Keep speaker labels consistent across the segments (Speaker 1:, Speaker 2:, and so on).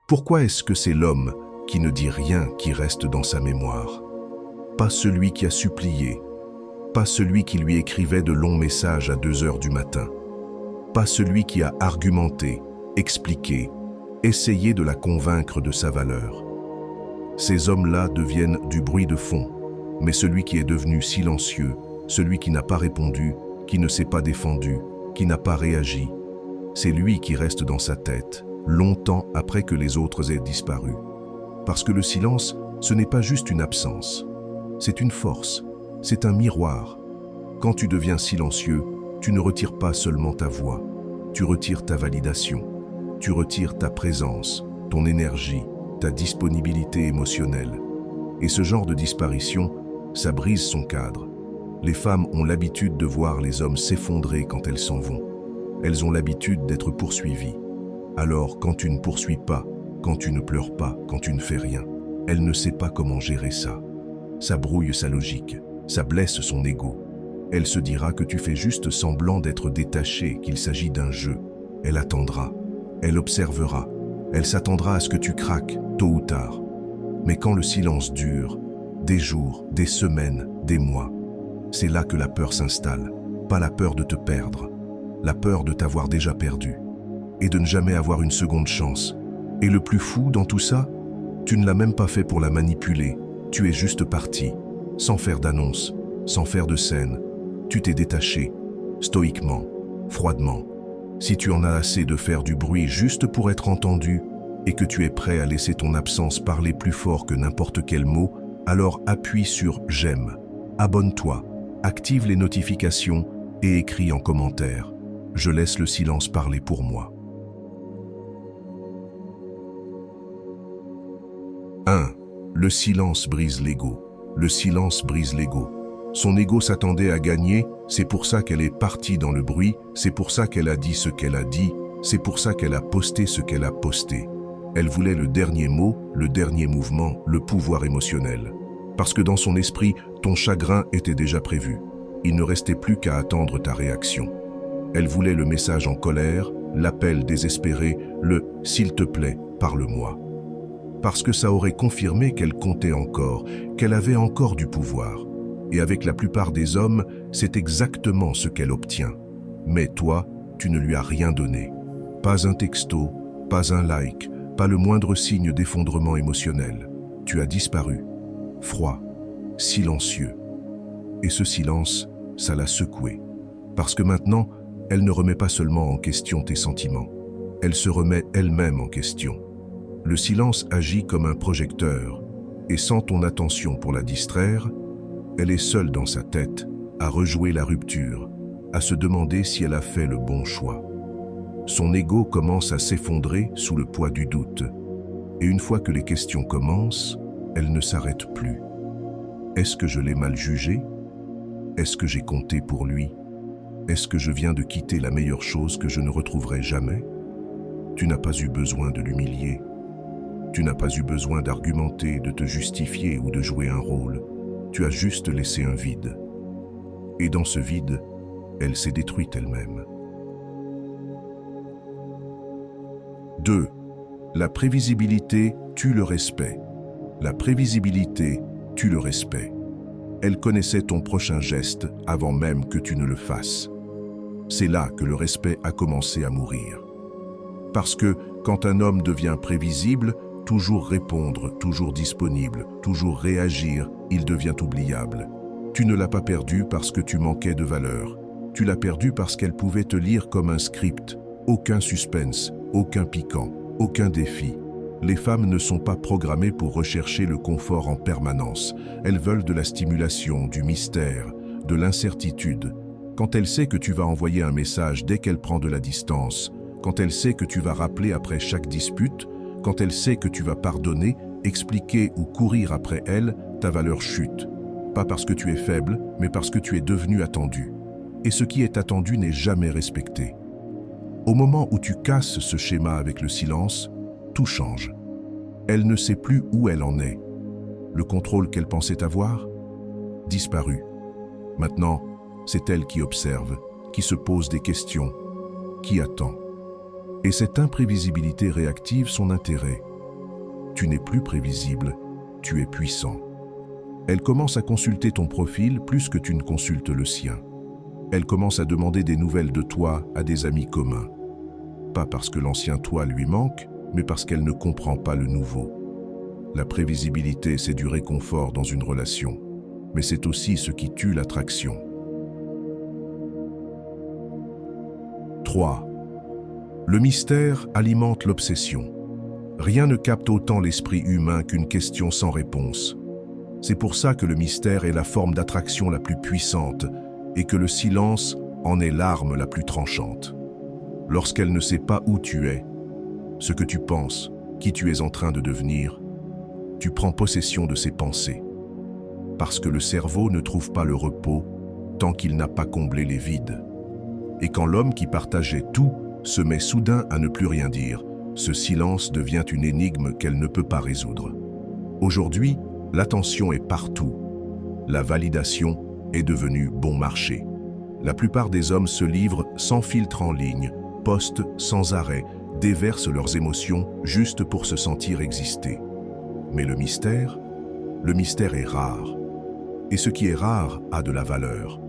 Speaker 1: Pourquoi est-ce que c'est l'homme qui ne dit rien qui reste dans sa mémoire? Pas celui qui a supplié, pas celui qui lui écrivait de longs messages à 2 heures du matin, pas celui qui a argumenté, expliqué, essayé de la convaincre de sa valeur. Ces hommes-là deviennent du bruit de fond, mais celui qui est devenu silencieux, celui qui n'a pas répondu, qui ne s'est pas défendu, qui n'a pas réagi, c'est lui qui reste dans sa tête, longtemps après que les autres aient disparu. Parce que le silence, ce n'est pas juste une absence, c'est une force, c'est un miroir. Quand tu deviens silencieux, tu ne retires pas seulement ta voix, tu retires ta validation, tu retires ta présence, ton énergie, ta disponibilité émotionnelle. Et ce genre de disparition, ça brise son cadre. Les femmes ont l'habitude de voir les hommes s'effondrer quand elles s'en vont. Elles ont l'habitude d'être poursuivies. Alors, quand tu ne poursuis pas, quand tu ne pleures pas, quand tu ne fais rien, elle ne sait pas comment gérer ça. Ça brouille sa logique, ça blesse son ego. Elle se dira que tu fais juste semblant d'être détaché, qu'il s'agit d'un jeu. Elle attendra, elle observera, elle s'attendra à ce que tu craques, tôt ou tard. Mais quand le silence dure, des jours, des semaines, des mois, c'est là que la peur s'installe. Pas la peur de te perdre, la peur de t'avoir déjà perdu et de ne jamais avoir une seconde chance. Et le plus fou dans tout ça, tu ne l'as même pas fait pour la manipuler. Tu es juste parti, sans faire d'annonce, sans faire de scène. Tu t'es détaché, stoïquement, froidement. Si tu en as assez de faire du bruit juste pour être entendu et que tu es prêt à laisser ton absence parler plus fort que n'importe quel mot, alors appuie sur « J'aime ». Abonne-toi, active les notifications et écris en commentaire « Je laisse le silence parler pour moi ». 1. Le silence brise l'ego. Le silence brise l'ego. Son ego s'attendait à gagner, c'est pour ça qu'elle est partie dans le bruit, c'est pour ça qu'elle a dit ce qu'elle a dit, c'est pour ça qu'elle a posté ce qu'elle a posté. Elle voulait le dernier mot, le dernier mouvement, le pouvoir émotionnel. Parce que dans son esprit, ton chagrin était déjà prévu. Il ne restait plus qu'à attendre ta réaction. Elle voulait le message en colère, l'appel désespéré, le « s'il te plaît, parle-moi ». Parce que ça aurait confirmé qu'elle comptait encore, qu'elle avait encore du pouvoir. Et avec la plupart des hommes, c'est exactement ce qu'elle obtient. Mais toi, tu ne lui as rien donné. Pas un texto, pas un like, pas le moindre signe d'effondrement émotionnel. Tu as disparu, froid, silencieux. Et ce silence, ça l'a secoué. Parce que maintenant, elle ne remet pas seulement en question tes sentiments, elle se remet elle-même en question. Le silence agit comme un projecteur, et sans ton attention pour la distraire, elle est seule dans sa tête, à rejouer la rupture, à se demander si elle a fait le bon choix. Son ego commence à s'effondrer sous le poids du doute, et une fois que les questions commencent, elle ne s'arrête plus. Est-ce que je l'ai mal jugé? Est-ce que j'ai compté pour lui? Est-ce que je viens de quitter la meilleure chose que je ne retrouverai jamais? Tu n'as pas eu besoin de l'humilier. Tu n'as pas eu besoin d'argumenter, de te justifier ou de jouer un rôle. Tu as juste laissé un vide. Et dans ce vide, elle s'est détruite elle-même. 2. La prévisibilité tue le respect. La prévisibilité tue le respect. Elle connaissait ton prochain geste avant même que tu ne le fasses. C'est là que le respect a commencé à mourir. Parce que quand un homme devient prévisible, toujours répondre, toujours disponible, toujours réagir, il devient oubliable. Tu ne l'as pas perdu parce que tu manquais de valeur. Tu l'as perdu parce qu'elle pouvait te lire comme un script. Aucun suspense, aucun piquant, aucun défi. Les femmes ne sont pas programmées pour rechercher le confort en permanence. Elles veulent de la stimulation, du mystère, de l'incertitude. Quand elle sait que tu vas envoyer un message dès qu'elle prend de la distance, quand elle sait que tu vas rappeler après chaque dispute, quand elle sait que tu vas pardonner, expliquer ou courir après elle, ta valeur chute. Pas parce que tu es faible, mais parce que tu es devenu attendu. Et ce qui est attendu n'est jamais respecté. Au moment où tu casses ce schéma avec le silence, tout change. Elle ne sait plus où elle en est. Le contrôle qu'elle pensait avoir, disparu. Maintenant, c'est elle qui observe, qui se pose des questions, qui attend. Et cette imprévisibilité réactive son intérêt. Tu n'es plus prévisible, tu es puissant. Elle commence à consulter ton profil plus que tu ne consultes le sien. Elle commence à demander des nouvelles de toi à des amis communs. Pas parce que l'ancien toi lui manque, mais parce qu'elle ne comprend pas le nouveau. La prévisibilité, c'est du réconfort dans une relation, mais c'est aussi ce qui tue l'attraction. 3. Le mystère alimente l'obsession. Rien ne capte autant l'esprit humain qu'une question sans réponse. C'est pour ça que le mystère est la forme d'attraction la plus puissante et que le silence en est l'arme la plus tranchante. Lorsqu'elle ne sait pas où tu es, ce que tu penses, qui tu es en train de devenir, tu prends possession de ses pensées. Parce que le cerveau ne trouve pas le repos tant qu'il n'a pas comblé les vides. Et quand l'homme qui partageait tout se met soudain à ne plus rien dire, ce silence devient une énigme qu'elle ne peut pas résoudre. Aujourd'hui, l'attention est partout. La validation est devenue bon marché. La plupart des hommes se livrent sans filtre en ligne, postent sans arrêt, déversent leurs émotions juste pour se sentir exister. Mais le mystère est rare. Et ce qui est rare a de la valeur.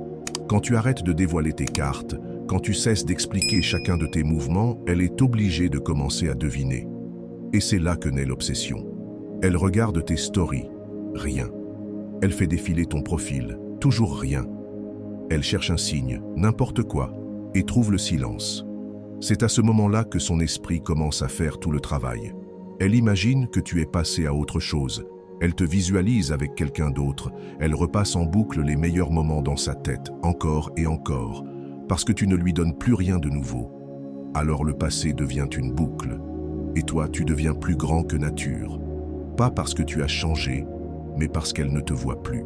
Speaker 1: Quand tu arrêtes de dévoiler tes cartes, quand tu cesses d'expliquer chacun de tes mouvements, elle est obligée de commencer à deviner. Et c'est là que naît l'obsession. Elle regarde tes stories, rien. Elle fait défiler ton profil, toujours rien. Elle cherche un signe, n'importe quoi, et trouve le silence. C'est à ce moment-là que son esprit commence à faire tout le travail. Elle imagine que tu es passé à autre chose. Elle te visualise avec quelqu'un d'autre. Elle repasse en boucle les meilleurs moments dans sa tête, encore et encore, parce que tu ne lui donnes plus rien de nouveau. Alors le passé devient une boucle. Et toi, tu deviens plus grand que nature. Pas parce que tu as changé, mais parce qu'elle ne te voit plus.